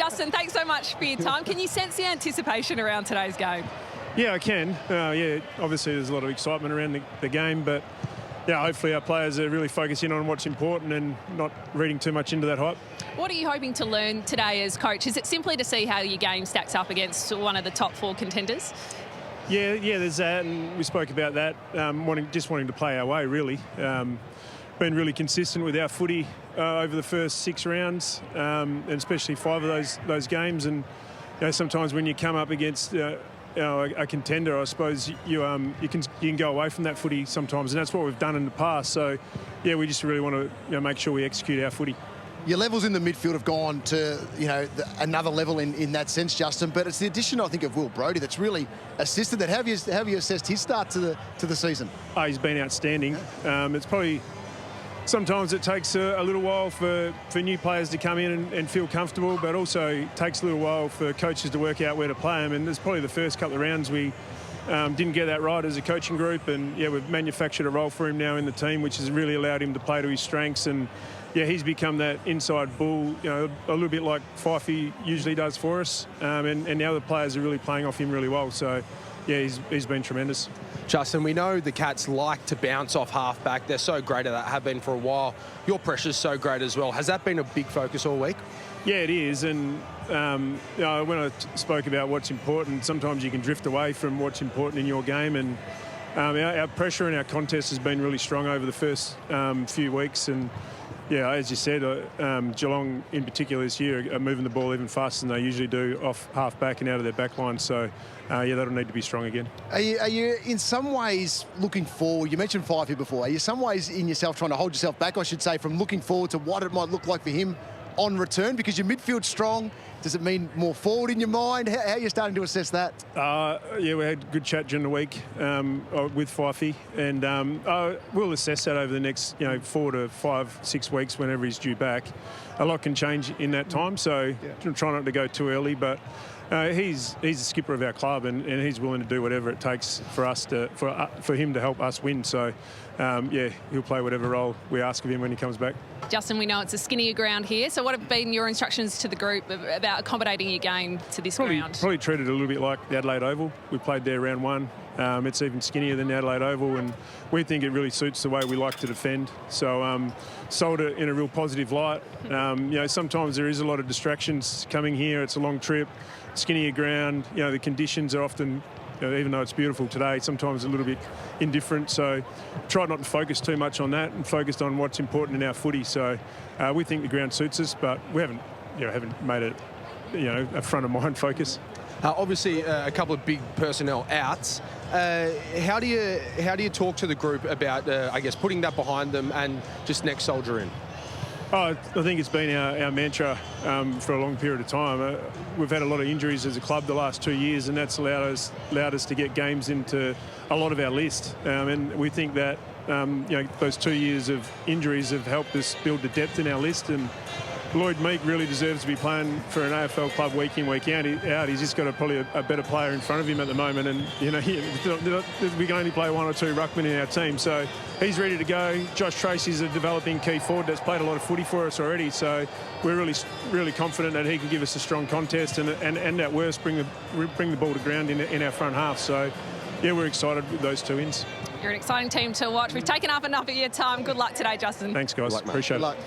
Justin, thanks so much for your time. Can you sense the anticipation around today's game? Yeah, I can. Yeah, obviously there's a lot of excitement around the game, but yeah, hopefully our players are really focusing on what's important and not reading too much into that hype. What are you hoping to learn today as coach? Is it simply to see how your game stacks up against one of the top 4 contenders? Yeah, there's that, and we spoke about that. Wanting to play our way, really. Been really consistent with our footy over the first 6 rounds, and especially 5 of those games. And sometimes when you come up against a contender, I suppose you can go away from that footy sometimes, and that's what we've done in the past. So, yeah, we just really want to make sure we execute our footy. Your levels in the midfield have gone to, another level in that sense, Justin. But it's the addition, I think, of Will Brodie that's really assisted that. How have you assessed his start to the season? Oh, he's been outstanding. It's probably sometimes it takes a little while for new players to come in and feel comfortable, but also it takes a little while for coaches to work out where to play them. And there's probably the first couple of rounds we didn't get that right as a coaching group, and yeah, we've manufactured a role for him now in the team, which has really allowed him to play to his strengths. And yeah, he's become that inside bull, a little bit like Fifey usually does for us. And the other players are really playing off him really well. So yeah, he's been tremendous. Justin, we know the Cats like to bounce off halfback. They're so great at that, have been for a while. Your pressure's so great as well. Has that been a big focus all week? Yeah, it is. And when I spoke about what's important, sometimes you can drift away from what's important in your game. And our pressure in our contest has been really strong over the first few weeks. And yeah, as you said, Geelong in particular this year are moving the ball even faster than they usually do off half-back and out of their back line. So, yeah, that'll need to be strong again. Are you in some ways looking forward? You mentioned Fifey before. Are you some ways in yourself trying to hold yourself back, I should say, from looking forward to what it might look like for him on return? Because your midfield's strong. Does it mean more forward in your mind? How are you starting to assess that? Yeah, we had a good chat during the week with Fifey, and we'll assess that over the next 4 to 5, 6 weeks whenever he's due back. A lot can change in that time, so try not to go too early, but he's the skipper of our club, and he's willing to do whatever it takes for us for him to help us win. So yeah, he'll play whatever role we ask of him when he comes back. Justin, we know it's a skinnier ground here, so what have been your instructions to the group about accommodating your game to this ground? Probably treated it a little bit like the Adelaide Oval. We played there round 1. It's even skinnier than the Adelaide Oval, and we think it really suits the way we like to defend. So sold it in a real positive light. Sometimes there is a lot of distractions coming here. It's a long trip, skinnier ground. The conditions are often, even though it's beautiful today, sometimes a little bit indifferent. So try not to focus too much on that and focused on what's important in our footy. So we think the ground suits us, but we haven't made it a front of mind focus. Obviously, a couple of big personnel outs. How do you talk to the group about, putting that behind them and just next soldier in? I think it's been our mantra for a long period of time. We've had a lot of injuries as a club the last 2 years, and that's allowed us to get games into a lot of our list. And we think that those 2 years of injuries have helped us build the depth in our list. And Lloyd Meek really deserves to be playing for an AFL club week in, week out. He's just got probably a better player in front of him at the moment, and we can only play 1 or 2 ruckmen in our team, so he's ready to go. Josh Tracy's a developing key forward that's played a lot of footy for us already, so we're really confident that he can give us a strong contest and at worst bring the ball to ground in our front half. So yeah, we're excited with those 2 ins. You're an exciting team to watch. We've taken up enough of your time. Good luck today, Justin. Thanks, guys. Good luck, mate. Appreciate it. Good luck.